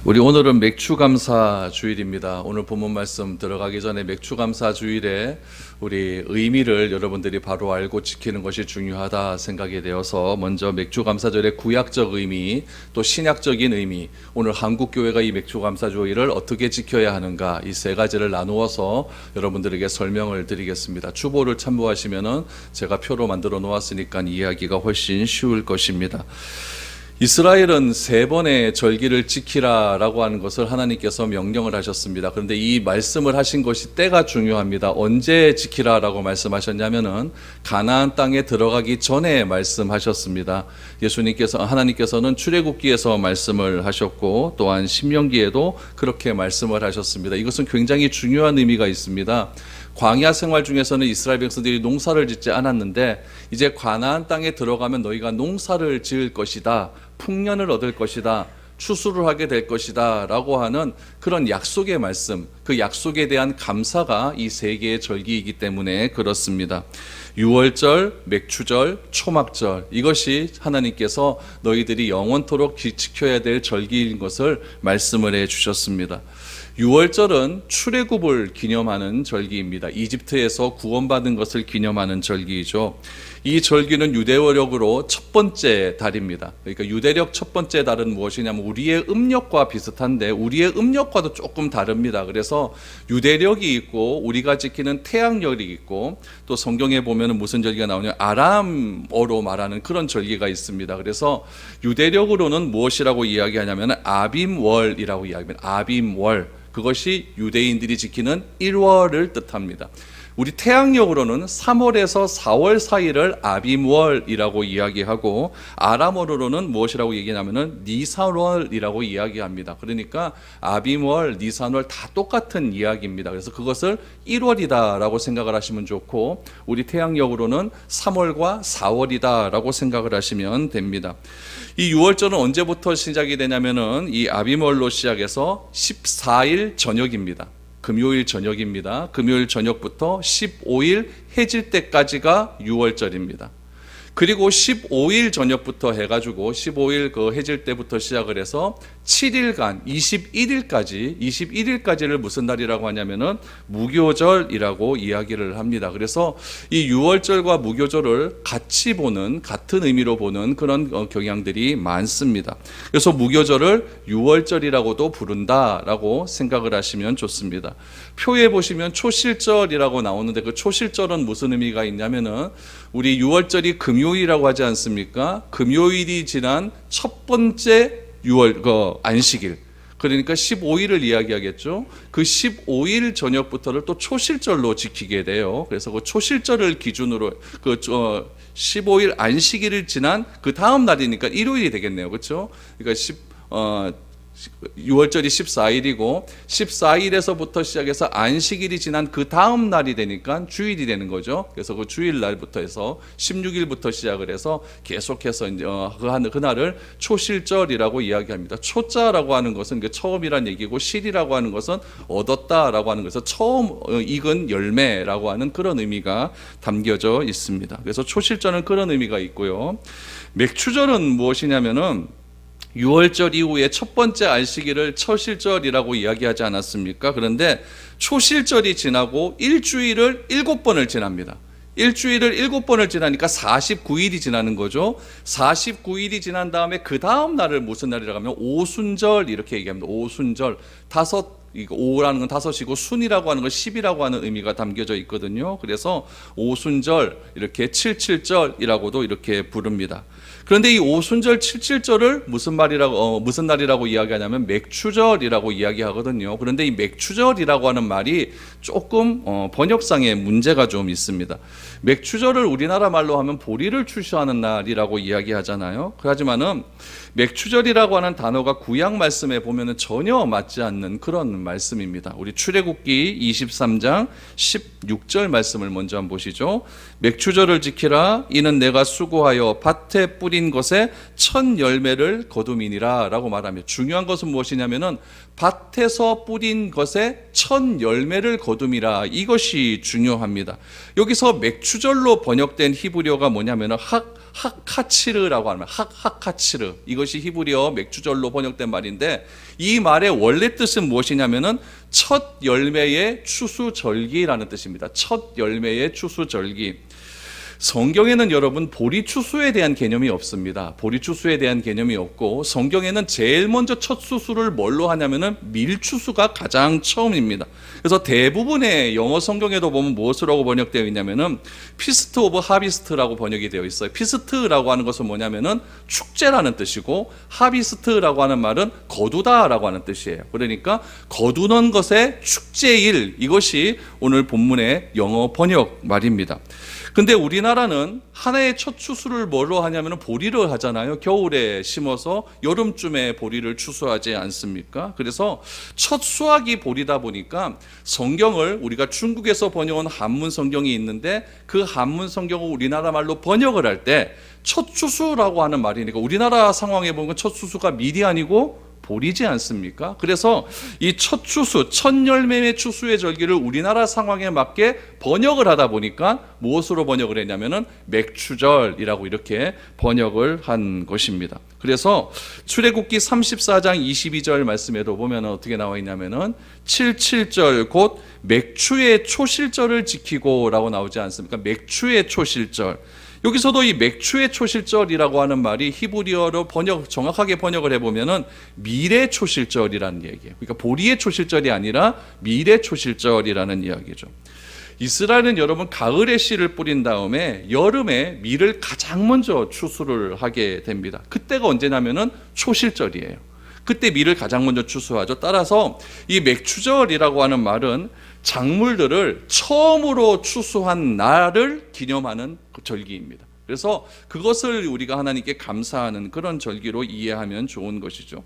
우리 오늘은 맥추감사 주일입니다. 오늘 본문 말씀 들어가기 전에 맥추감사 주일에 우리 의미를 여러분들이 바로 알고 지키는 것이 중요하다 생각이 되어서 먼저 맥추감사절의 구약적 의미 또 신약적인 의미, 오늘 한국교회가 이 맥추감사 주일을 어떻게 지켜야 하는가, 이 세 가지를 나누어서 여러분들에게 설명을 드리겠습니다. 주보를 참고하시면은 제가 표로 만들어 놓았으니까 이해하기가 훨씬 쉬울 것입니다. 이스라엘은 세 번의 절기를 지키라라고 하는 것을 하나님께서 명령을 하셨습니다. 그런데 이 말씀을 하신 것이 때가 중요합니다. 언제 지키라라고 말씀하셨냐면은 가나안 땅에 들어가기 전에 말씀하셨습니다. 하나님께서는 출애굽기에서 말씀을 하셨고 또한 신명기에도 그렇게 말씀을 하셨습니다. 이것은 굉장히 중요한 의미가 있습니다. 광야 생활 중에서는 이스라엘 백성들이 농사를 짓지 않았는데 이제 가나안 땅에 들어가면 너희가 농사를 지을 것이다, 풍년을 얻을 것이다, 추수를 하게 될 것이다 라고 하는 그런 약속의 말씀, 그 약속에 대한 감사가 이 세 개의 절기이기 때문에 그렇습니다. 유월절, 맥추절, 초막절, 이것이 하나님께서 너희들이 영원토록 지켜야 될 절기인 것을 말씀을 해 주셨습니다. 유월절은 출애굽을 기념하는 절기입니다. 이집트에서 구원받은 것을 기념하는 절기이죠. 이 절기는 유대월력으로 첫 번째 달입니다. 그러니까 유대력 첫 번째 달은 무엇이냐면 우리의 음력과 비슷한데 우리의 음력과도 조금 다릅니다. 그래서 유대력이 있고 우리가 지키는 태양력이 있고 또 성경에 보면 무슨 절기가 나오냐, 아람어로 말하는 그런 절기가 있습니다. 그래서 유대력으로는 무엇이라고 이야기하냐면 아빔월이라고 이야기합니다. 아빔월, 그것이 유대인들이 지키는 1월을 뜻합니다. 우리 태양력으로는 3월에서 4월 사이를 아빔월이라고 이야기하고 아람어로는 무엇이라고 얘기하냐면은 니산월이라고 이야기합니다. 그러니까 아빔월, 니산월 다 똑같은 이야기입니다. 그래서 그것을 1월이다라고 생각을 하시면 좋고 우리 태양력으로는 3월과 4월이다라고 생각을 하시면 됩니다. 이 6월절은 언제부터 시작이 되냐면은 이 아빔월로 시작해서 14일 저녁입니다. 금요일 저녁입니다. 금요일 저녁부터 15일 해질 때까지가 6월절입니다. 그리고 15일 저녁부터 해가지고 15일 그 해질 때부터 시작을 해서 7일간 21일까지를 무슨 날이라고 하냐면은 무교절이라고 이야기를 합니다. 그래서 이 6월절과 무교절을 같이 보는, 같은 의미로 보는 그런 경향들이 많습니다. 그래서 무교절을 6월절이라고도 부른다라고 생각을 하시면 좋습니다. 표에 보시면 초실절이라고 나오는데 그 초실절은 무슨 의미가 있냐면은 우리 6월절이 금요일이라고 하지 않습니까? 금요일이 지난 첫 번째 6월 안식일, 그러니까 15일을 이야기하겠죠. 그 15일 저녁부터를 또 초실절로 지키게 돼요. 그래서 그 초실절을 기준으로 15일 안식일을 지난 그 다음 날이니까 일요일이 되겠네요. 그렇죠? 그러니까 6월절이 14일이고 14일에서부터 시작해서 안식일이 지난 그 다음 날이 되니까 주일이 되는 거죠. 그래서 그 주일 날부터 해서 16일부터 시작을 해서 계속해서 이제 그날을 초실절이라고 이야기합니다. 초자라고 하는 것은 처음이란 얘기고 실이라고 하는 것은 얻었다라고 하는 것에서 처음 익은 열매라고 하는 그런 의미가 담겨져 있습니다. 그래서 초실절은 그런 의미가 있고요. 맥추절은 무엇이냐면은 6월절 이후에 첫 번째 안식일을 초실절이라고 이야기하지 않았습니까? 그런데 초실절이 지나고 일주일을 7번을 지납니다. 일주일을 7번을 지나니까 49일이 지나는 거죠. 49일이 지난 다음에 그 다음 날을 무슨 날이라고 하면 오순절 이렇게 얘기합니다. 오순절. 이거 5라는 건 5이고 순이라고 하는 건 10이라고 하는 의미가 담겨져 있거든요. 그래서 오순절, 이렇게 77절이라고도 이렇게 부릅니다. 그런데 이 오순절 77절을 무슨 날이라고 이야기하냐면 맥추절이라고 이야기하거든요. 그런데 이 맥추절이라고 하는 말이 조금 번역상에 문제가 좀 있습니다. 맥추절을 우리나라 말로 하면 보리를 추수하는 날이라고 이야기하잖아요. 하지만은 맥추절이라고 하는 단어가 구약 말씀에 보면은 전혀 맞지 않는 그런 말씀입니다. 우리 출애굽기 23장 16절 말씀을 먼저 한번 보시죠. 맥추절을 지키라. 이는 내가 수고하여 밭에 뿌린 것에 첫 열매를 거둠이니라 라고 말하며, 중요한 것은 무엇이냐면은 밭에서 뿌린 것에 첫 열매를 거둠이라, 이것이 중요합니다. 여기서 맥추절로 번역된 히브리어가 뭐냐면은 하카치르라고 하는 말, 하카치르. 이것이 히브리어 맥주절로 번역된 말인데 이 말의 원래 뜻은 무엇이냐면은 첫 열매의 추수절기라는 뜻입니다. 첫 열매의 추수절기. 성경에는 여러분 보리추수에 대한 개념이 없습니다. 보리추수에 대한 개념이 없고 성경에는 제일 먼저 첫 수수를 뭘로 하냐면은 밀추수가 가장 처음입니다. 그래서 대부분의 영어 성경에도 보면 무엇으로 번역되어 있냐면은 피스트 오브 하비스트라고 번역이 되어 있어요. 피스트라고 하는 것은 뭐냐면은 축제라는 뜻이고 하비스트라고 하는 말은 거두다라고 하는 뜻이에요. 그러니까 거두는 것의 축제일, 이것이 오늘 본문의 영어 번역 말입니다. 근데 우리나라는 한 해의 첫 추수를 뭘로 하냐면 보리를 하잖아요. 겨울에 심어서 여름쯤에 보리를 추수하지 않습니까? 그래서 첫 수확이 보리다 보니까 성경을 우리가 중국에서 번역한 한문 성경이 있는데 그 한문 성경을 우리나라 말로 번역을 할 때 첫 추수라고 하는 말이니까 우리나라 상황에 보면 첫 추수가 밀이 아니고 보리지 않습니까? 그래서 이 첫 추수, 첫 열매의 추수의 절기를 우리나라 상황에 맞게 번역을 하다 보니까 무엇으로 번역을 했냐면은 맥추절이라고 이렇게 번역을 한 것입니다. 그래서 출애굽기 34장 22절 말씀에도 보면 어떻게 나와 있냐면은 77절 곧 맥추의 초실절을 지키고라고 나오지 않습니까? 맥추의 초실절. 여기서도 이 맥추의 초실절이라고 하는 말이 히브리어로 정확하게 번역을 해보면은 미래 초실절이라는 얘기예요. 그러니까 보리의 초실절이 아니라 미래 초실절이라는 이야기죠. 이스라엘은 여러분 가을에 씨를 뿌린 다음에 여름에 밀을 가장 먼저 추수를 하게 됩니다. 그때가 언제냐면은 초실절이에요. 그때 밀을 가장 먼저 추수하죠. 따라서 이 맥추절이라고 하는 말은 작물들을 처음으로 추수한 날을 기념하는 절기입니다. 그래서 그것을 우리가 하나님께 감사하는 그런 절기로 이해하면 좋은 것이죠.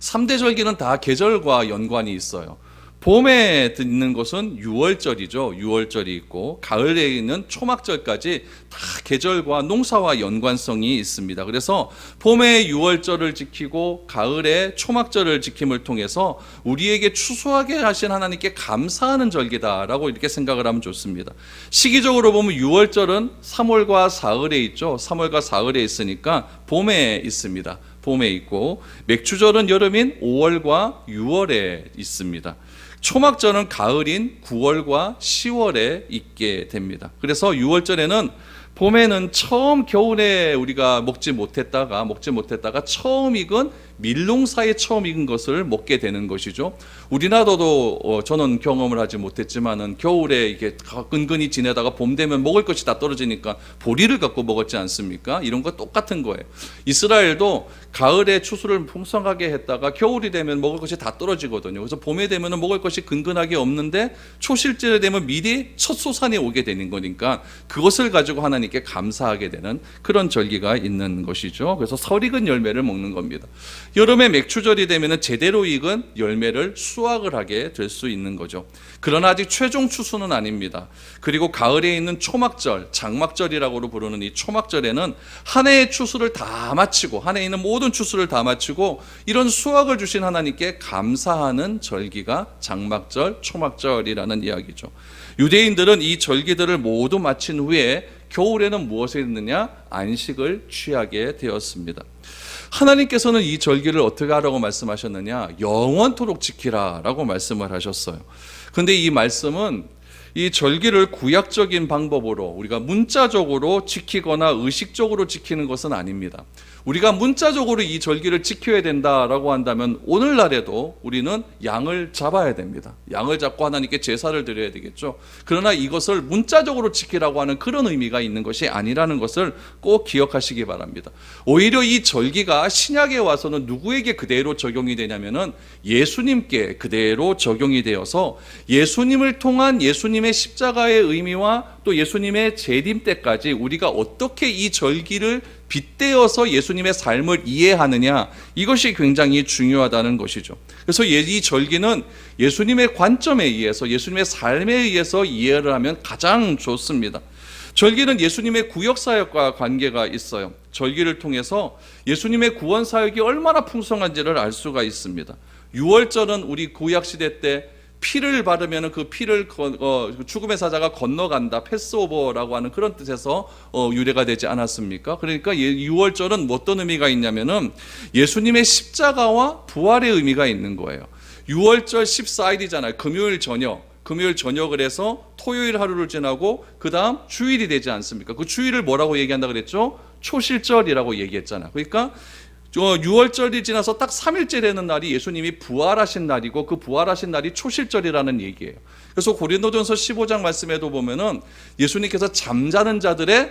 3대 절기는 다 계절과 연관이 있어요. 봄에 있는 것은 유월절이죠. 유월절이 있고 가을에 있는 초막절까지 다 계절과 농사와 연관성이 있습니다. 그래서 봄에 유월절을 지키고 가을에 초막절을 지킴을 통해서 우리에게 추수하게 하신 하나님께 감사하는 절기다라고 이렇게 생각을 하면 좋습니다. 시기적으로 보면 유월절은 3월과 4월에 있죠. 3월과 4월에 있으니까 봄에 있습니다. 봄에 있고 맥추절은 여름인 5월과 6월에 있습니다. 초막절은 가을인 9월과 10월에 있게 됩니다. 그래서 6월절에는 봄에는 처음 겨울에 우리가 먹지 못했다가 처음 익은 밀농사에 처음 익은 것을 먹게 되는 것이죠. 우리나라도 저는 경험을 하지 못했지만은 겨울에 이게 끈끈이 지내다가 봄 되면 먹을 것이 다 떨어지니까 보리를 갖고 먹었지 않습니까? 이런 거 똑같은 거예요. 이스라엘도 가을에 추수를 풍성하게 했다가 겨울이 되면 먹을 것이 다 떨어지거든요. 그래서 봄에 되면 먹을 것이 근근하게 없는데 초실절에 되면 미리 첫 소산이 오게 되는 거니까 그것을 가지고 하나님께 감사하게 되는 그런 절기가 있는 것이죠. 그래서 설익은 열매를 먹는 겁니다. 여름에 맥추절이 되면 제대로 익은 열매를 수확을 하게 될 수 있는 거죠. 그러나 아직 최종 추수는 아닙니다. 그리고 가을에 있는 초막절, 장막절이라고 부르는 이 초막절에는 한 해의 추수를 다 마치고 한 해에 있는 모든 추수를 다 마치고 이런 수확을 주신 하나님께 감사하는 절기가 장막절, 초막절이라는 이야기죠. 유대인들은 이 절기들을 모두 마친 후에 겨울에는 무엇을 했느냐? 안식을 취하게 되었습니다. 하나님께서는 이 절기를 어떻게 하라고 말씀하셨느냐? 영원토록 지키라 라고 말씀을 하셨어요. 근데 이 말씀은 이 절기를 구약적인 방법으로 우리가 문자적으로 지키거나 의식적으로 지키는 것은 아닙니다. 우리가 문자적으로 이 절기를 지켜야 된다라고 한다면 오늘날에도 우리는 양을 잡아야 됩니다. 양을 잡고 하나님께 제사를 드려야 되겠죠. 그러나 이것을 문자적으로 지키라고 하는 그런 의미가 있는 것이 아니라는 것을 꼭 기억하시기 바랍니다. 오히려 이 절기가 신약에 와서는 누구에게 그대로 적용이 되냐면은 예수님께 그대로 적용이 되어서 예수님을 통한 예수님의 십자가의 의미와 또 예수님의 재림 때까지 우리가 어떻게 이 절기를 빗대어서 예수님의 삶을 이해하느냐, 이것이 굉장히 중요하다는 것이죠. 그래서 이 절기는 예수님의 관점에 의해서 예수님의 삶에 의해서 이해를 하면 가장 좋습니다. 절기는 예수님의 구역사역과 관계가 있어요. 절기를 통해서 예수님의 구원사역이 얼마나 풍성한지를 알 수가 있습니다. 유월절은 우리 구약시대 때 피를 바르면 그 피를 죽음의 사자가 건너간다, 패스오버라고 하는 그런 뜻에서 유래가 되지 않았습니까? 그러니까 유월절은 어떤 의미가 있냐면은 예수님의 십자가와 부활의 의미가 있는 거예요. 유월절 14일이잖아요. 금요일 저녁을 해서 토요일 하루를 지나고 그 다음 주일이 되지 않습니까? 그 주일을 뭐라고 얘기한다 그랬죠? 초실절이라고 얘기했잖아요. 그러니까 6월절이 지나서 딱 3일째 되는 날이 예수님이 부활하신 날이고 그 부활하신 날이 초실절이라는 얘기예요. 그래서 고린도전서 15장 말씀에도 보면은 예수님께서 잠자는 자들의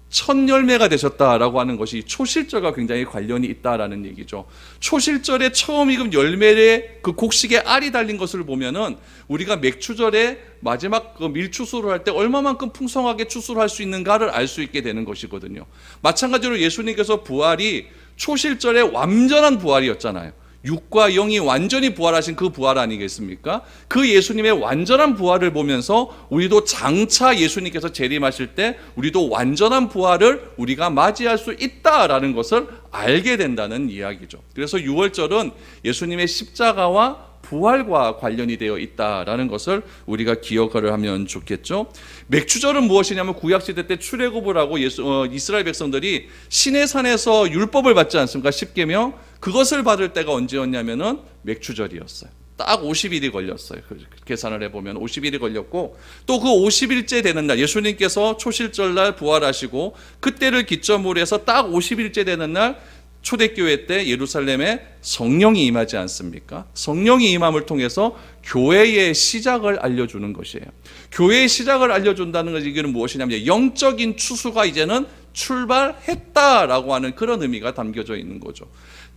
첫 열매가 되셨다라고 하는 것이 초실절과 굉장히 관련이 있다라는 얘기죠. 초실절에 처음 익은 열매에 그 곡식에 알이 달린 것을 보면은 우리가 맥추절에 마지막 그 밀추수를 할 때 얼마만큼 풍성하게 추수를 할 수 있는가를 알 수 있게 되는 것이거든요. 마찬가지로 예수님께서 부활이 초실절에 완전한 부활이었잖아요. 육과 영이 완전히 부활하신 그 부활 아니겠습니까? 그 예수님의 완전한 부활을 보면서 우리도 장차 예수님께서 재림하실 때 우리도 완전한 부활을 우리가 맞이할 수 있다라는 것을 알게 된다는 이야기죠. 그래서 유월절은 예수님의 십자가와 부활과 관련이 되어 있다라는 것을 우리가 기억을 하면 좋겠죠. 맥추절은 무엇이냐면 구약시대 때 출애굽을 하고 이스라엘 백성들이 시내산에서 율법을 받지 않습니까? 십계명. 그것을 받을 때가 언제였냐면은 맥추절이었어요. 딱 50일이 걸렸어요. 계산을 해보면 50일이 걸렸고 또 그 50일째 되는 날 예수님께서 초실절날 부활하시고 그때를 기점으로 해서 딱 50일째 되는 날 초대교회 때 예루살렘에 성령이 임하지 않습니까? 성령이 임함을 통해서 교회의 시작을 알려주는 것이에요. 교회의 시작을 알려준다는 것이 이게 무엇이냐면 영적인 추수가 이제는 출발했다라고 하는 그런 의미가 담겨져 있는 거죠.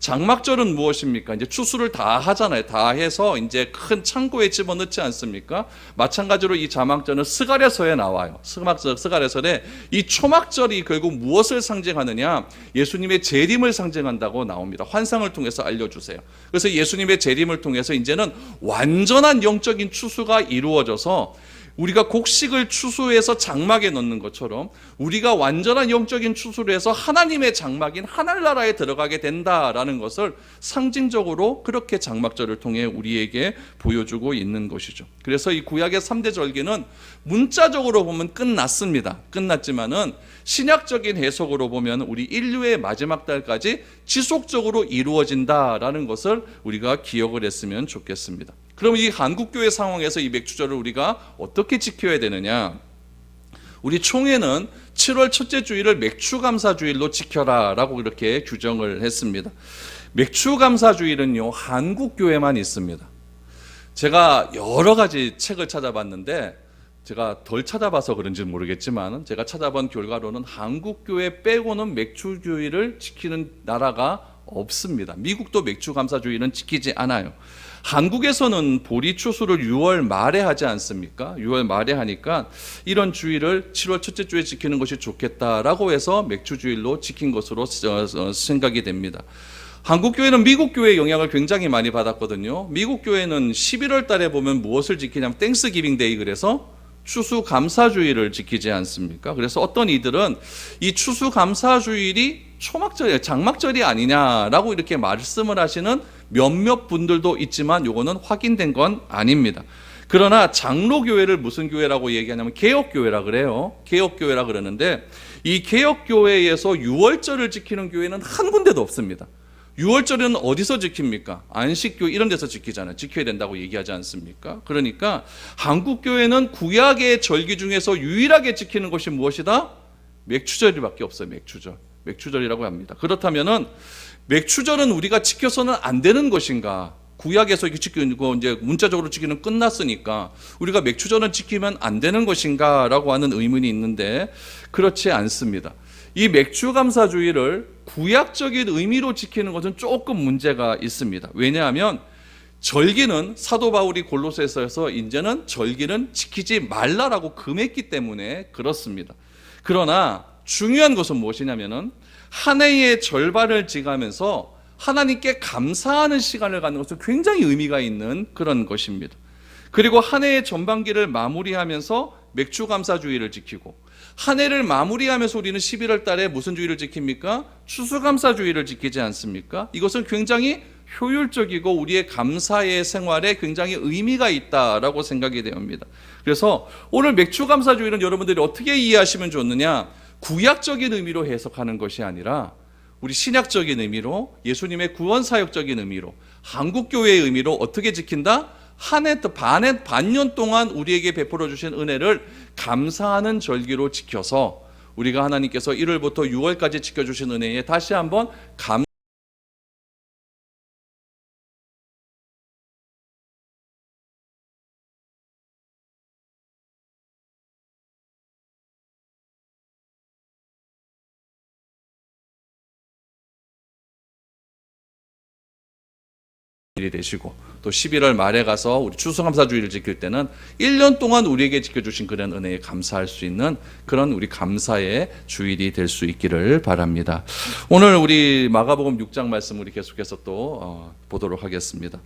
장막절은 무엇입니까? 이제 추수를 다 하잖아요. 다 해서 이제 큰 창고에 집어넣지 않습니까? 마찬가지로 이 장막절은 스가랴서에 나와요. 스가랴서에 이 초막절이 결국 무엇을 상징하느냐? 예수님의 재림을 상징한다고 나옵니다. 환상을 통해서 알려주세요. 그래서 예수님의 재림을 통해서 이제는 완전한 영적인 추수가 이루어져서 우리가 곡식을 추수해서 장막에 넣는 것처럼 우리가 완전한 영적인 추수를 해서 하나님의 장막인 하늘나라에 들어가게 된다라는 것을 상징적으로 그렇게 장막절을 통해 우리에게 보여주고 있는 것이죠. 그래서 이 구약의 3대 절기는 문자적으로 보면 끝났습니다. 끝났지만은 신약적인 해석으로 보면 우리 인류의 마지막 달까지 지속적으로 이루어진다라는 것을 우리가 기억을 했으면 좋겠습니다. 그럼 이 한국교회 상황에서 이 맥추절을 우리가 어떻게 지켜야 되느냐? 우리 총회는 7월 첫째 주일을 맥추감사주일로 지켜라 라고 이렇게 규정을 했습니다. 맥추감사주일은요 한국교회만 있습니다. 제가 여러 가지 책을 찾아봤는데 제가 덜 찾아봐서 그런지 모르겠지만 제가 찾아본 결과로는 한국교회 빼고는 맥추주일을 지키는 나라가 없습니다. 미국도 맥추감사주일은 지키지 않아요. 한국에서는 보리 추수를 6월 말에 하지 않습니까? 6월 말에 하니까 이런 주일을 7월 첫째 주에 지키는 것이 좋겠다라고 해서 맥추주일로 지킨 것으로 생각이 됩니다. 한국교회는 미국교회의 영향을 굉장히 많이 받았거든요. 미국교회는 11월 달에 보면 무엇을 지키냐면 땡스기빙 데이 그래서 추수감사주일을 지키지 않습니까? 그래서 어떤 이들은 이 추수감사주일이 초막절이 장막절이 아니냐라고 이렇게 말씀을 하시는 몇몇 분들도 있지만 이거는 확인된 건 아닙니다. 그러나 장로교회를 무슨 교회라고 얘기하냐면 개혁교회라 그래요. 개혁교회라 그러는데 이 개혁교회에서 유월절을 지키는 교회는 한 군데도 없습니다. 유월절은 어디서 지킵니까? 안식교 이런 데서 지키잖아요. 지켜야 된다고 얘기하지 않습니까? 그러니까 한국교회는 구약의 절기 중에서 유일하게 지키는 것이 무엇이다? 맥추절밖에 없어요. 맥추절이라고 합니다. 그렇다면은 맥추절은 우리가 지켜서는 안 되는 것인가? 구약에서 지키는 거 이제 문자적으로 지키는 끝났으니까 우리가 맥추절은 지키면 안 되는 것인가라고 하는 의문이 있는데 그렇지 않습니다. 이 맥추감사주일을 구약적인 의미로 지키는 것은 조금 문제가 있습니다. 왜냐하면 절기는 사도 바울이 골로새서에서 이제는 절기는 지키지 말라라고 금했기 때문에 그렇습니다. 그러나 중요한 것은 무엇이냐면은 한 해의 절반을 지가면서 하나님께 감사하는 시간을 갖는 것은 굉장히 의미가 있는 그런 것입니다. 그리고 한 해의 전반기를 마무리하면서 맥추감사주일을 지키고 한 해를 마무리하면서 우리는 11월 달에 무슨 주일을 지킵니까? 추수감사주일을 지키지 않습니까? 이것은 굉장히 효율적이고 우리의 감사의 생활에 굉장히 의미가 있다라고 생각이 됩니다. 그래서 오늘 맥주감사주일은 여러분들이 어떻게 이해하시면 좋느냐, 구약적인 의미로 해석하는 것이 아니라 우리 신약적인 의미로, 예수님의 구원사역적인 의미로, 한국교회의 의미로 어떻게 지킨다? 한 해 반년 동안 우리에게 베풀어 주신 은혜를 감사하는 절기로 지켜서 우리가 하나님께서 1월부터 6월까지 지켜주신 은혜에 다시 한번 일이 되시고, 또 11월 말에 가서 우리 추수감사주의를 지킬 때는 1년 동안 우리에게 지켜주신 그런 은혜에 감사할 수 있는 그런 우리 감사의 주일이 될 수 있기를 바랍니다. 오늘 우리 마가복음 6장 말씀 우리 계속해서 또 보도록 하겠습니다.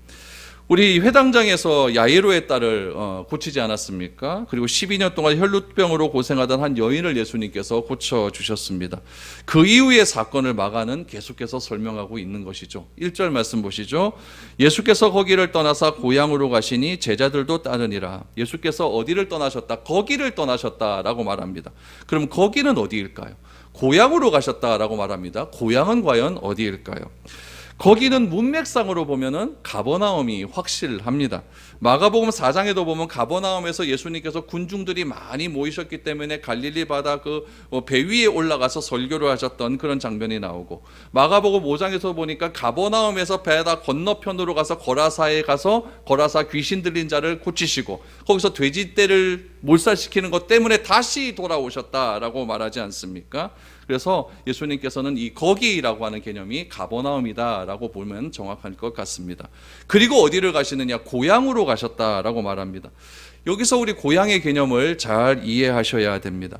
우리 회당장에서 야이로의 딸을 고치지 않았습니까? 그리고 12년 동안 혈루병으로 고생하던 한 여인을 예수님께서 고쳐주셨습니다. 그 이후의 사건을 마가는 계속해서 설명하고 있는 것이죠. 1절 말씀 보시죠. 예수께서 거기를 떠나사 고향으로 가시니 제자들도 따르니라. 예수께서 어디를 떠나셨다? 거기를 떠나셨다라고 말합니다. 그럼 거기는 어디일까요? 고향으로 가셨다라고 말합니다. 고향은 과연 어디일까요? 거기는 문맥상으로 보면은 가버나움이 확실합니다. 마가복음 4장에도 보면 가버나움에서 예수님께서 군중들이 많이 모이셨기 때문에 갈릴리 바다 그 배 위에 올라가서 설교를 하셨던 그런 장면이 나오고, 마가복음 5장에서 보니까 가버나움에서 바다 건너편으로 가서 거라사에 가서 거라사 귀신 들린 자를 고치시고, 거기서 돼지떼를 몰살시키는 것 때문에 다시 돌아오셨다라고 말하지 않습니까? 그래서 예수님께서는 이 거기라고 하는 개념이 가버나움이다라고 보면 정확할 것 같습니다. 그리고 어디를 가시느냐? 고향으로 가셨다라고 말합니다. 여기서 우리 고향의 개념을 잘 이해하셔야 됩니다.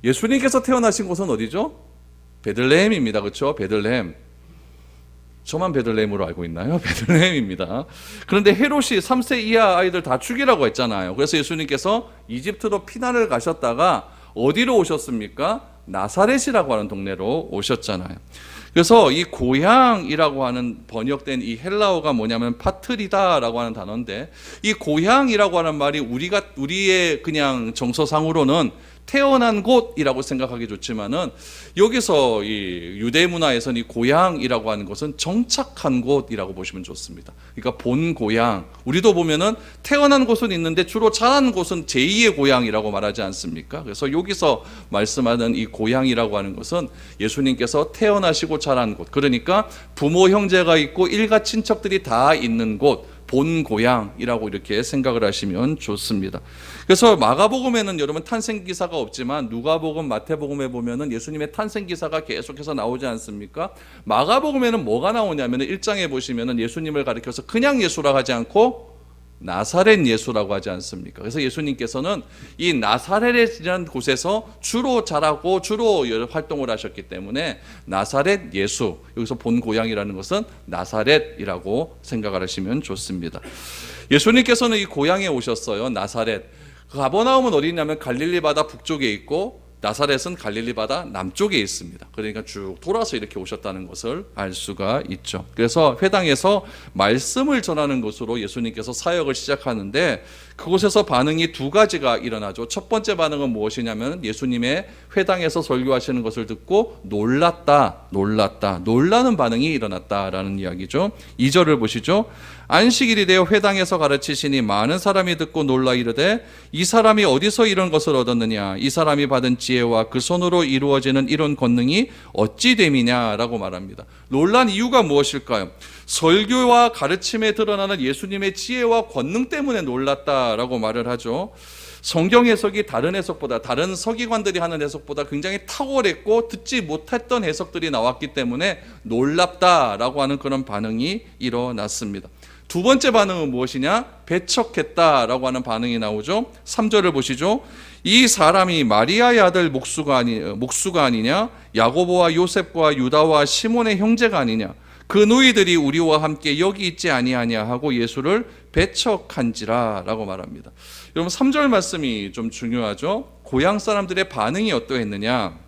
예수님께서 태어나신 곳은 어디죠? 베들레헴입니다. 그렇죠? 베들레헴. 저만 베들레헴으로 알고 있나요? 베들레헴입니다. 그런데 헤롯이 3세 이하 아이들 다 죽이라고 했잖아요. 그래서 예수님께서 이집트로 피난을 가셨다가 어디로 오셨습니까? 나사렛이라고 하는 동네로 오셨잖아요. 그래서 이 고향이라고 하는 번역된 이 헬라어가 뭐냐면 파트리다라고 하는 단어인데, 이 고향이라고 하는 말이 우리의 그냥 정서상으로는 태어난 곳이라고 생각하기 좋지만은, 여기서 이 유대 문화에서는 이 고향이라고 하는 것은 정착한 곳이라고 보시면 좋습니다. 그러니까 본 고향. 우리도 보면은 태어난 곳은 있는데 주로 자란 곳은 제2의 고향이라고 말하지 않습니까? 그래서 여기서 말씀하는 이 고향이라고 하는 것은 예수님께서 태어나시고 자란 곳, 그러니까 부모 형제가 있고 일가 친척들이 다 있는 곳, 본 고향이라고 이렇게 생각을 하시면 좋습니다. 그래서 마가복음에는 여러분 탄생 기사가 없지만 누가복음, 마태복음에 보면은 예수님의 탄생 기사가 계속해서 나오지 않습니까? 마가복음에는 뭐가 나오냐면 1장에 보시면은 예수님을 가리켜서 그냥 예수라고 하지 않고 나사렛 예수라고 하지 않습니까? 그래서 예수님께서는 이 나사렛이라는 곳에서 주로 자라고 주로 활동을 하셨기 때문에 나사렛 예수, 여기서 본 고향이라는 것은 나사렛이라고 생각을 하시면 좋습니다. 예수님께서는 이 고향에 오셨어요. 나사렛. 가버나움은 어디 있냐면 갈릴리 바다 북쪽에 있고, 나사렛은 갈릴리 바다 남쪽에 있습니다. 그러니까 쭉 돌아서 이렇게 오셨다는 것을 알 수가 있죠. 그래서 회당에서 말씀을 전하는 것으로 예수님께서 사역을 시작하는데, 그곳에서 반응이 두 가지가 일어나죠. 첫 번째 반응은 무엇이냐면 예수님의 회당에서 설교하시는 것을 듣고 놀라는 반응이 일어났다라는 이야기죠. 2절을 보시죠. 안식일이 되어 회당에서 가르치시니 많은 사람이 듣고 놀라 이르되, 이 사람이 어디서 이런 것을 얻었느냐? 이 사람이 받은 지혜와 그 손으로 이루어지는 이런 권능이 어찌 됨이냐라고 말합니다. 놀란 이유가 무엇일까요? 설교와 가르침에 드러나는 예수님의 지혜와 권능 때문에 놀랐다라고 말을 하죠. 성경 해석이 다른 해석보다, 다른 서기관들이 하는 해석보다 굉장히 탁월했고 듣지 못했던 해석들이 나왔기 때문에 놀랍다라고 하는 그런 반응이 일어났습니다. 두 번째 반응은 무엇이냐? 배척했다라고 하는 반응이 나오죠. 3절을 보시죠. 이 사람이 마리아의 아들 목수가 아니냐? 야고보와 요셉과 유다와 시몬의 형제가 아니냐? 그 너희들이 우리와 함께 여기 있지 아니하냐 하고 예수를 배척한지라 라고 말합니다. 여러분 3절 말씀이 좀 중요하죠. 고향 사람들의 반응이 어떠했느냐?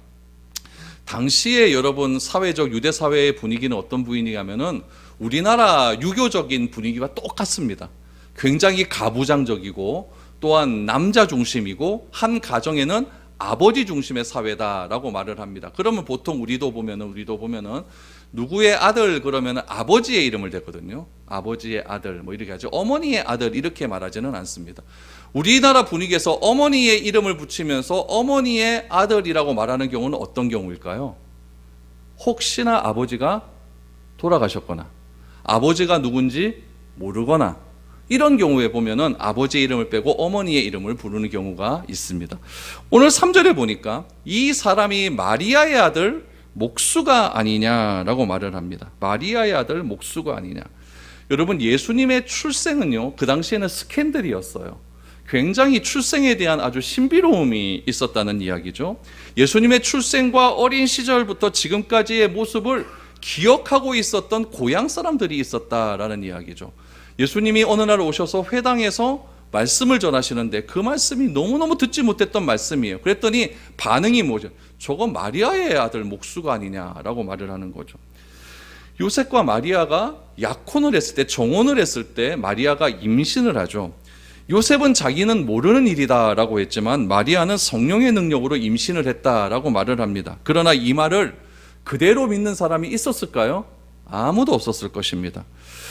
당시에 여러분 사회적 유대 사회의 분위기는 어떤 분위기냐면은 우리나라 유교적인 분위기와 똑같습니다. 굉장히 가부장적이고 또한 남자 중심이고 한 가정에는 아버지 중심의 사회다라고 말을 합니다. 그러면 보통 우리도 보면은 누구의 아들 그러면은 아버지의 이름을 대거든요. 아버지의 아들 뭐 이렇게 하죠. 어머니의 아들 이렇게 말하지는 않습니다. 우리나라 분위기에서 어머니의 이름을 붙이면서 어머니의 아들이라고 말하는 경우는 어떤 경우일까요? 혹시나 아버지가 돌아가셨거나 아버지가 누군지 모르거나 이런 경우에 보면은 아버지의 이름을 빼고 어머니의 이름을 부르는 경우가 있습니다. 오늘 3절에 보니까 이 사람이 마리아의 아들 목수가 아니냐라고 말을 합니다. 마리아의 아들 목수가 아니냐. 여러분 예수님의 출생은요 그 당시에는 스캔들이었어요. 굉장히 출생에 대한 아주 신비로움이 있었다는 이야기죠. 예수님의 출생과 어린 시절부터 지금까지의 모습을 기억하고 있었던 고향 사람들이 있었다라는 이야기죠. 예수님이 어느 날 오셔서 회당에서 말씀을 전하시는데 그 말씀이 너무너무 듣지 못했던 말씀이에요. 그랬더니 반응이 뭐죠? 저거 마리아의 아들 목수가 아니냐라고 말을 하는 거죠. 요셉과 마리아가 약혼을 했을 때, 정혼을 했을 때 마리아가 임신을 하죠. 요셉은 자기는 모르는 일이다라고 했지만 마리아는 성령의 능력으로 임신을 했다라고 말을 합니다. 그러나 이 말을 그대로 믿는 사람이 있었을까요? 아무도 없었을 것입니다.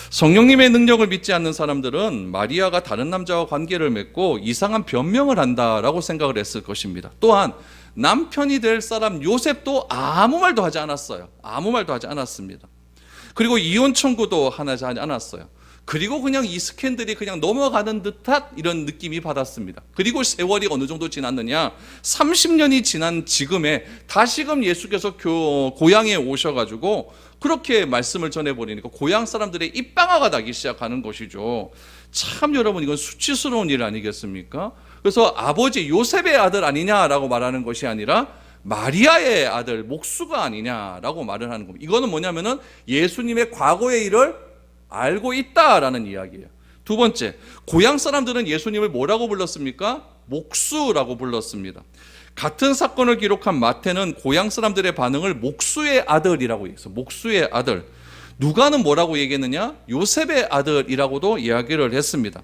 성령님의 능력을 믿지 않는 사람들은 마리아가 다른 남자와 관계를 맺고 이상한 변명을 한다라고 생각을 했을 것입니다. 또한 남편이 될 사람 요셉도 아무 말도 하지 않았어요. 아무 말도 하지 않았습니다. 그리고 이혼 청구도 하지 않았어요. 그리고 그냥 이 스캔들이 그냥 넘어가는 듯한 이런 느낌이 받았습니다. 그리고 세월이 어느 정도 지났느냐, 30년이 지난 지금에 다시금 예수께서 고향에 오셔가지고 그렇게 말씀을 전해버리니까 고향 사람들의 입방아가 나기 시작하는 것이죠. 참 여러분 이건 수치스러운 일 아니겠습니까? 그래서 아버지 요셉의 아들 아니냐라고 말하는 것이 아니라 마리아의 아들 목수가 아니냐라고 말을 하는 겁니다. 이거는 뭐냐면은 예수님의 과거의 일을 알고 있다라는 이야기예요. 두 번째, 고향 사람들은 예수님을 뭐라고 불렀습니까? 목수라고 불렀습니다. 같은 사건을 기록한 마태는 고향 사람들의 반응을 목수의 아들이라고 얘기했어요. 목수의 아들. 누가는 뭐라고 얘기했느냐? 요셉의 아들이라고도 이야기를 했습니다.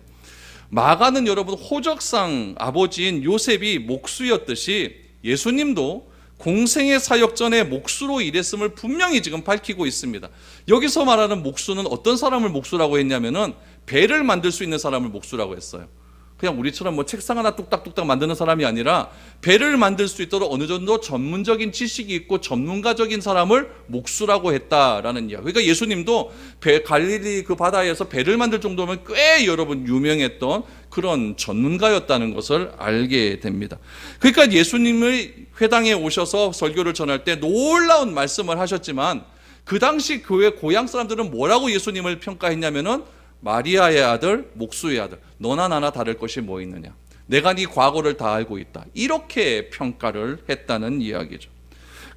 마가는 여러분 호적상 아버지인 요셉이 목수였듯이 예수님도 공생의 사역 전에 목수로 일했음을 분명히 지금 밝히고 있습니다. 여기서 말하는 목수는 어떤 사람을 목수라고 했냐면은 배를 만들 수 있는 사람을 목수라고 했어요. 그냥 우리처럼 뭐 책상 하나 뚝딱뚝딱 만드는 사람이 아니라 배를 만들 수 있도록 어느 정도 전문적인 지식이 있고 전문가적인 사람을 목수라고 했다라는 이야기. 그러니까 예수님도 갈릴리 그 바다에서 배를 만들 정도면 꽤 여러분 유명했던 그런 전문가였다는 것을 알게 됩니다. 그러니까 예수님의 회당에 오셔서 설교를 전할 때 놀라운 말씀을 하셨지만 그 당시 교회 고향 사람들은 뭐라고 예수님을 평가했냐면은 마리아의 아들, 목수의 아들. 너나 나나 다를 것이 뭐 있느냐. 내가 네 과거를 다 알고 있다. 이렇게 평가를 했다는 이야기죠.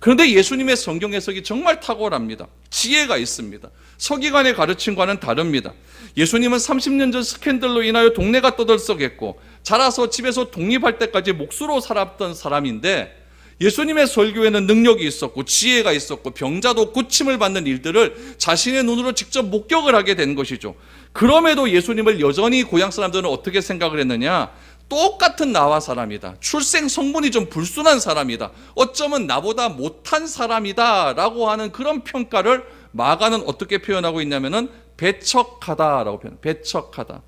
그런데 예수님의 성경 해석이 정말 탁월합니다. 지혜가 있습니다. 서기관의 가르침과는 다릅니다. 예수님은 30년 전 스캔들로 인하여 동네가 떠들썩했고 자라서 집에서 독립할 때까지 목수로 살았던 사람인데 예수님의 설교에는 능력이 있었고 지혜가 있었고 병자도 고침을 받는 일들을 자신의 눈으로 직접 목격을 하게 된 것이죠. 그럼에도 예수님을 여전히 고향 사람들은 어떻게 생각을 했느냐? 똑같은 나와 사람이다. 출생 성분이 좀 불순한 사람이다. 어쩌면 나보다 못한 사람이다 라고 하는 그런 평가를 마가는 어떻게 표현하고 있냐면은 배척하다라고 표현해요. 배척하다.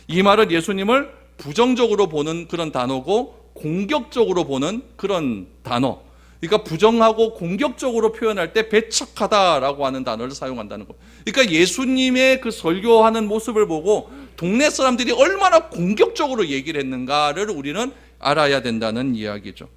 이 말은 예수님을 부정적으로 보는 그런 단어고 공격적으로 보는 그런 단어. 그러니까 부정하고 공격적으로 표현할 때 배척하다라고 하는 단어를 사용한다는 것. 그러니까 예수님의 그 설교하는 모습을 보고 동네 사람들이 얼마나 공격적으로 얘기를 했는가를 우리는 알아야 된다는 이야기죠.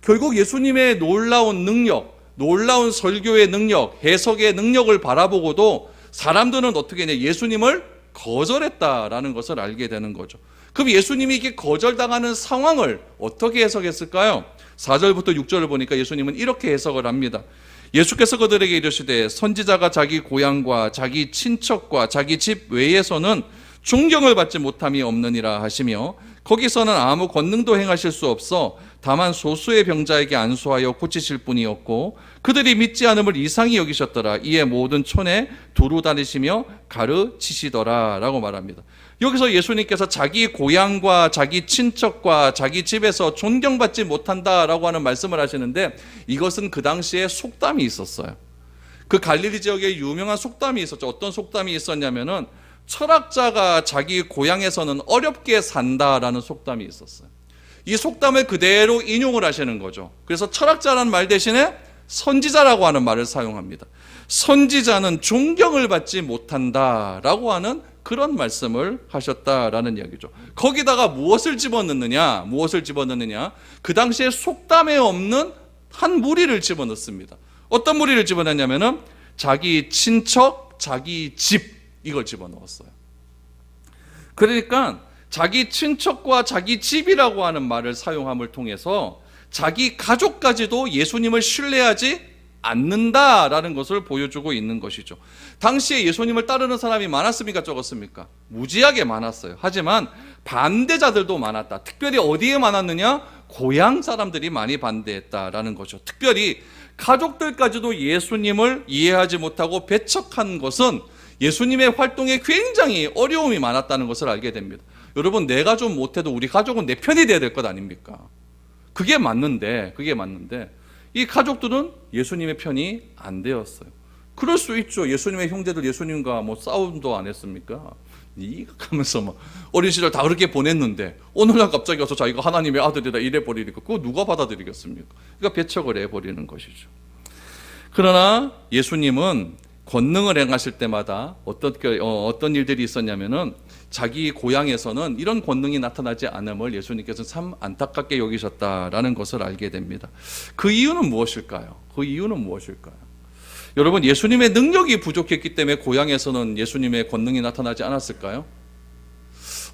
결국 예수님의 놀라운 능력, 놀라운 설교의 능력, 해석의 능력을 바라보고도 사람들은 어떻게 했냐? 예수님을 거절했다라는 것을 알게 되는 거죠. 그럼 예수님이 이렇게 거절당하는 상황을 어떻게 해석했을까요? 4절부터 6절을 보니까 예수님은 이렇게 해석을 합니다. 예수께서 그들에게 이르시되 선지자가 자기 고향과 자기 친척과 자기 집 외에서는 존경을 받지 못함이 없느니라 하시며, 거기서는 아무 권능도 행하실 수 없어 다만 소수의 병자에게 안수하여 고치실 뿐이었고 그들이 믿지 않음을 이상히 여기셨더라. 이에 모든 촌에 두루 다니시며 가르치시더라 라고 말합니다. 여기서 예수님께서 자기 고향과 자기 친척과 자기 집에서 존경받지 못한다라고 하는 말씀을 하시는데, 이것은 그 당시에 속담이 있었어요. 그 갈릴리 지역에 유명한 속담이 있었죠. 어떤 속담이 있었냐면은 철학자가 자기 고향에서는 어렵게 산다라는 속담이 있었어요. 이 속담을 그대로 인용을 하시는 거죠. 그래서 철학자라는 말 대신에 선지자라고 하는 말을 사용합니다. 선지자는 존경을 받지 못한다라고 하는 그런 말씀을 하셨다라는 이야기죠. 거기다가 무엇을 집어넣느냐? 그 당시에 속담에 없는 한 무리를 집어넣습니다. 어떤 무리를 집어넣냐면은 자기 친척, 자기 집, 이걸 집어넣었어요. 그러니까 자기 친척과 자기 집이라고 하는 말을 사용함을 통해서 자기 가족까지도 예수님을 신뢰하지 않는다라는 것을 보여주고 있는 것이죠. 당시에 예수님을 따르는 사람이 많았습니까? 적었습니까? 무지하게 많았어요. 하지만 반대자들도 많았다. 특별히 어디에 많았느냐? 고향 사람들이 많이 반대했다라는 거죠. 특별히 가족들까지도 예수님을 이해하지 못하고 배척한 것은 예수님의 활동에 굉장히 어려움이 많았다는 것을 알게 됩니다. 여러분, 내가 좀 못해도 우리 가족은 내 편이 돼야 될 것 아닙니까? 그게 맞는데 이 가족들은 예수님의 편이 안 되었어요. 그럴 수 있죠. 예수님의 형제들 예수님과 싸움도 안 했습니까? 하면서 어린 시절 다 그렇게 보냈는데 오늘날 갑자기 와서 자기가 하나님의 아들이다 이래 버리니까 그거 누가 받아들이겠습니까? 그러니까 배척을 해버리는 것이죠. 그러나 예수님은 권능을 행하실 때마다 어떤 일들이 있었냐면은 자기 고향에서는 이런 권능이 나타나지 않음을 예수님께서는 참 안타깝게 여기셨다라는 것을 알게 됩니다. 그 이유는 무엇일까요? 여러분, 예수님의 능력이 부족했기 때문에 고향에서는 예수님의 권능이 나타나지 않았을까요?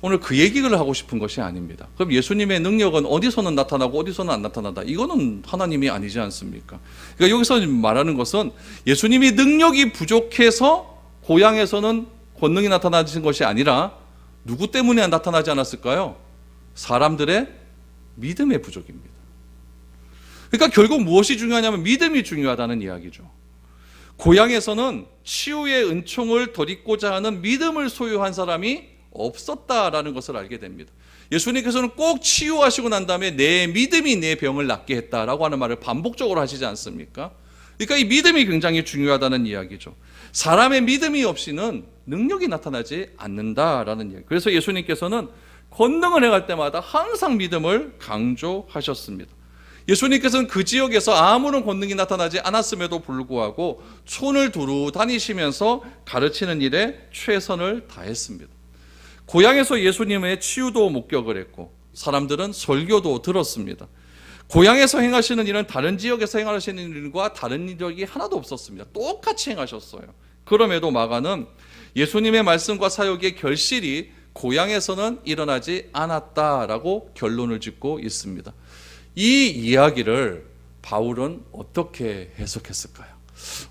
오늘 그 얘기를 하고 싶은 것이 아닙니다. 그럼 예수님의 능력은 어디서는 나타나고 어디서는 안 나타나다, 이거는 하나님이 아니지 않습니까? 그러니까 여기서 말하는 것은 예수님이 능력이 부족해서 고향에서는 권능이 나타나신 것이 아니라 누구 때문에 나타나지 않았을까요? 사람들의 믿음의 부족입니다. 그러니까 결국 무엇이 중요하냐면 믿음이 중요하다는 이야기죠. 고향에서는 치유의 은총을 덧입고자 하는 믿음을 소유한 사람이 없었다라는 것을 알게 됩니다. 예수님께서는 꼭 치유하시고 난 다음에 내 믿음이 내 병을 낫게 했다라고 하는 말을 반복적으로 하시지 않습니까? 그러니까 이 믿음이 굉장히 중요하다는 이야기죠. 사람의 믿음이 없이는 능력이 나타나지 않는다라는 이야기. 그래서 예수님께서는 권능을 행할 때마다 항상 믿음을 강조하셨습니다. 예수님께서는 그 지역에서 아무런 권능이 나타나지 않았음에도 불구하고 촌을 두루 다니시면서 가르치는 일에 최선을 다했습니다. 고향에서 예수님의 치유도 목격을 했고 사람들은 설교도 들었습니다. 고향에서 행하시는 일은 다른 지역에서 행하시는 일과 다른 이력이 하나도 없었습니다. 똑같이 행하셨어요. 그럼에도 마가는 예수님의 말씀과 사역의 결실이 고향에서는 일어나지 않았다라고 결론을 짓고 있습니다. 이 이야기를 바울은 어떻게 해석했을까요?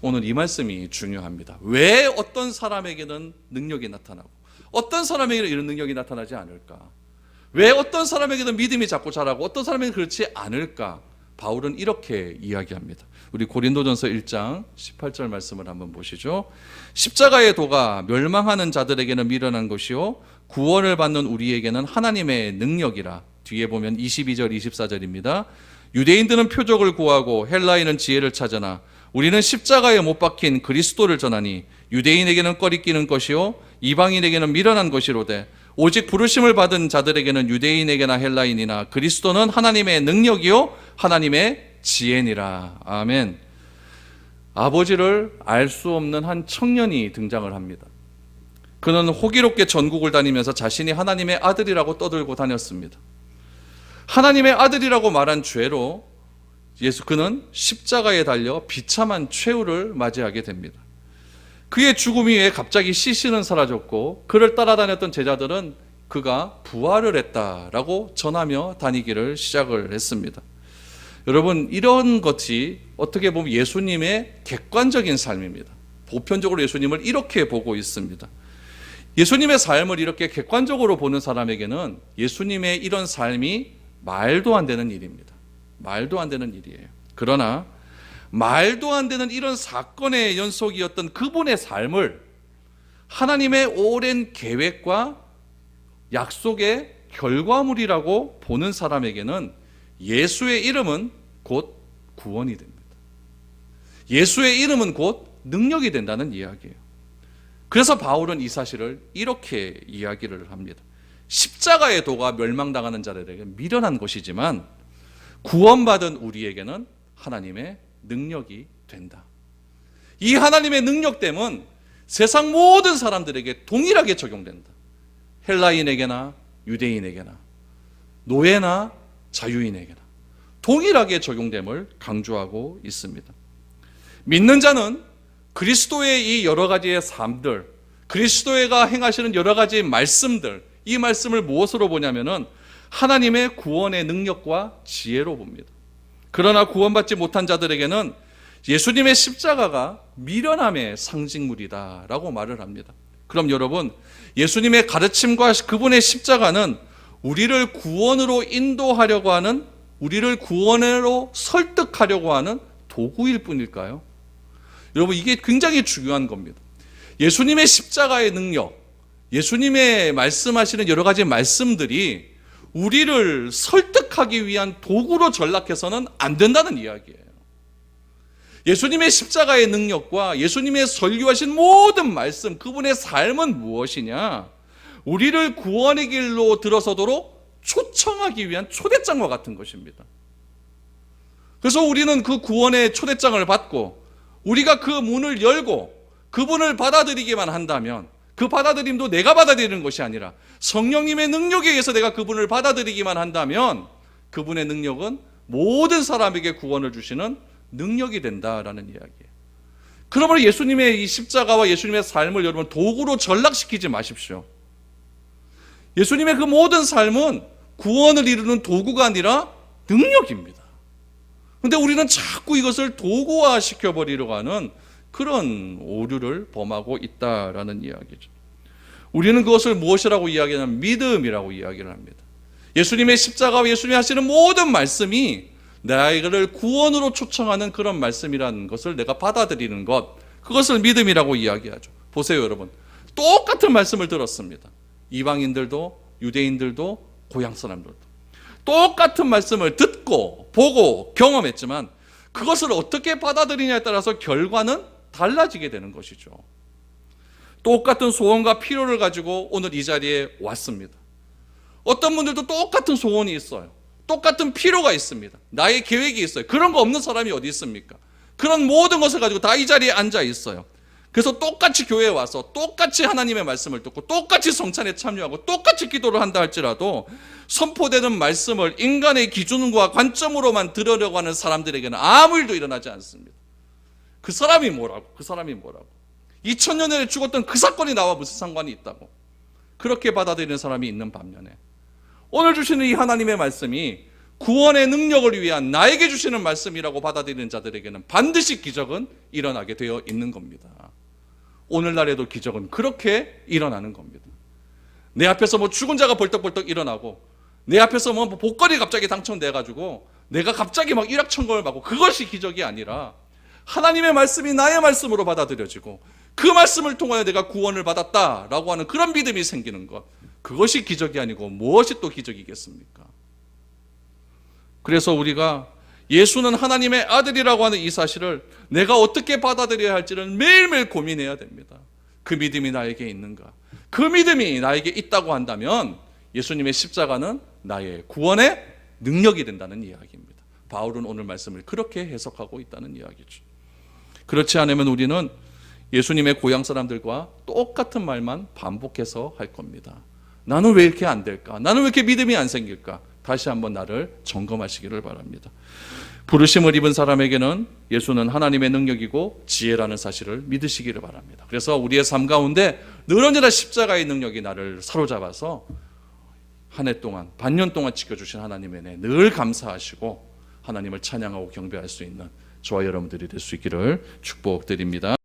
오늘 이 말씀이 중요합니다. 왜 어떤 사람에게는 능력이 나타나고 어떤 사람에게는 이런 능력이 나타나지 않을까? 왜 어떤 사람에게는 믿음이 자꾸 자라고 어떤 사람에게는 그렇지 않을까? 바울은 이렇게 이야기합니다. 우리 고린도전서 1장 18절 말씀을 한번 보시죠. 십자가의 도가 멸망하는 자들에게는 미련한 것이요 구원을 받는 우리에게는 하나님의 능력이라. 뒤에 보면 22절 24절입니다. 유대인들은 표적을 구하고 헬라인은 지혜를 찾으나 우리는 십자가에 못 박힌 그리스도를 전하니 유대인에게는 꺼리끼는 것이요 이방인에게는 미련한 것이로되 오직 부르심을 받은 자들에게는 유대인에게나 헬라인이나 그리스도는 하나님의 능력이요 하나님의 지혜니라. 아멘. 아버지를 알 수 없는 한 청년이 등장을 합니다. 그는 호기롭게 전국을 다니면서 자신이 하나님의 아들이라고 떠들고 다녔습니다. 하나님의 아들이라고 말한 죄로 그는 십자가에 달려 비참한 최후를 맞이하게 됩니다. 그의 죽음 이후에 갑자기 시신은 사라졌고 그를 따라다녔던 제자들은 그가 부활을 했다라고 전하며 다니기를 시작을 했습니다. 여러분, 이런 것이 어떻게 보면 예수님의 객관적인 삶입니다. 보편적으로 예수님을 이렇게 보고 있습니다. 예수님의 삶을 이렇게 객관적으로 보는 사람에게는 예수님의 이런 삶이 말도 안 되는 일입니다. 말도 안 되는 일이에요. 그러나 말도 안 되는 이런 사건의 연속이었던 그분의 삶을 하나님의 오랜 계획과 약속의 결과물이라고 보는 사람에게는 예수의 이름은 곧 구원이 됩니다. 예수의 이름은 곧 능력이 된다는 이야기예요. 그래서 바울은 이 사실을 이렇게 이야기를 합니다. 십자가의 도가 멸망당하는 자들에게 미련한 것이지만 구원받은 우리에게는 하나님의 능력이 된다. 이 하나님의 능력됨은 세상 모든 사람들에게 동일하게 적용된다. 헬라인에게나 유대인에게나 노예나 자유인에게나 동일하게 적용됨을 강조하고 있습니다. 믿는 자는 그리스도의 이 여러 가지의 삶들, 그리스도가 행하시는 여러 가지 말씀들, 이 말씀을 무엇으로 보냐면은 하나님의 구원의 능력과 지혜로 봅니다. 그러나 구원받지 못한 자들에게는 예수님의 십자가가 미련함의 상징물이다라고 말을 합니다. 그럼 여러분, 예수님의 가르침과 그분의 십자가는 우리를 구원으로 인도하려고 하는, 우리를 구원으로 설득하려고 하는 도구일 뿐일까요? 여러분, 이게 굉장히 중요한 겁니다. 예수님의 십자가의 능력, 예수님의 말씀하시는 여러 가지 말씀들이 우리를 설득하기 위한 도구로 전락해서는 안 된다는 이야기예요. 예수님의 십자가의 능력과 예수님의 설교하신 모든 말씀, 그분의 삶은 무엇이냐? 우리를 구원의 길로 들어서도록 초청하기 위한 초대장과 같은 것입니다. 그래서 우리는 그 구원의 초대장을 받고 우리가 그 문을 열고 그분을 받아들이기만 한다면, 그 받아들임도 내가 받아들이는 것이 아니라 성령님의 능력에 의해서 내가 그분을 받아들이기만 한다면 그분의 능력은 모든 사람에게 구원을 주시는 능력이 된다라는 이야기예요. 그러므로 예수님의 이 십자가와 예수님의 삶을 여러분 도구로 전락시키지 마십시오. 예수님의 그 모든 삶은 구원을 이루는 도구가 아니라 능력입니다. 그런데 우리는 자꾸 이것을 도구화 시켜버리려고 하는 그런 오류를 범하고 있다라는 이야기죠. 우리는 그것을 무엇이라고 이야기하냐면 믿음이라고 이야기를 합니다. 예수님의 십자가와 예수님이 하시는 모든 말씀이 나를 구원으로 초청하는 그런 말씀이라는 것을 내가 받아들이는 것, 그것을 믿음이라고 이야기하죠. 보세요 여러분, 똑같은 말씀을 들었습니다. 이방인들도 유대인들도 고향 사람들도 똑같은 말씀을 듣고 보고 경험했지만 그것을 어떻게 받아들이냐에 따라서 결과는 달라지게 되는 것이죠. 똑같은 소원과 필요를 가지고 오늘 이 자리에 왔습니다. 어떤 분들도 똑같은 소원이 있어요. 똑같은 필요가 있습니다. 나의 계획이 있어요. 그런 거 없는 사람이 어디 있습니까? 그런 모든 것을 가지고 다 이 자리에 앉아 있어요. 그래서 똑같이 교회에 와서 똑같이 하나님의 말씀을 듣고 똑같이 성찬에 참여하고 똑같이 기도를 한다 할지라도 선포되는 말씀을 인간의 기준과 관점으로만 들으려고 하는 사람들에게는 아무 일도 일어나지 않습니다. 그 사람이 뭐라고? 2000년 전에 죽었던 그 사건이 나와 무슨 상관이 있다고? 그렇게 받아들이는 사람이 있는 반면에 오늘 주시는 이 하나님의 말씀이 구원의 능력을 위한 나에게 주시는 말씀이라고 받아들이는 자들에게는 반드시 기적은 일어나게 되어 있는 겁니다. 오늘날에도 기적은 그렇게 일어나는 겁니다. 내 앞에서 뭐 죽은 자가 벌떡벌떡 일어나고 내 앞에서 뭐 복권이 갑자기 당첨돼가지고 내가 갑자기 막 일확천금을 받고 그것이 기적이 아니라 하나님의 말씀이 나의 말씀으로 받아들여지고 그 말씀을 통하여 내가 구원을 받았다라고 하는 그런 믿음이 생기는 것, 그것이 기적이 아니고 무엇이 또 기적이겠습니까? 그래서 우리가 예수는 하나님의 아들이라고 하는 이 사실을 내가 어떻게 받아들여야 할지를 매일매일 고민해야 됩니다. 그 믿음이 나에게 있는가? 그 믿음이 나에게 있다고 한다면 예수님의 십자가는 나의 구원의 능력이 된다는 이야기입니다. 바울은 오늘 말씀을 그렇게 해석하고 있다는 이야기죠. 그렇지 않으면 우리는 예수님의 고향 사람들과 똑같은 말만 반복해서 할 겁니다. 나는 왜 이렇게 안 될까? 나는 왜 이렇게 믿음이 안 생길까? 다시 한번 나를 점검하시기를 바랍니다. 부르심을 입은 사람에게는 예수는 하나님의 능력이고 지혜라는 사실을 믿으시기를 바랍니다. 그래서 우리의 삶 가운데 늘 언제나 십자가의 능력이 나를 사로잡아서 한 해 동안, 반년 동안 지켜주신 하나님의 은혜 늘 감사하시고 하나님을 찬양하고 경배할 수 있는 저와 여러분들이 될 수 있기를 축복드립니다.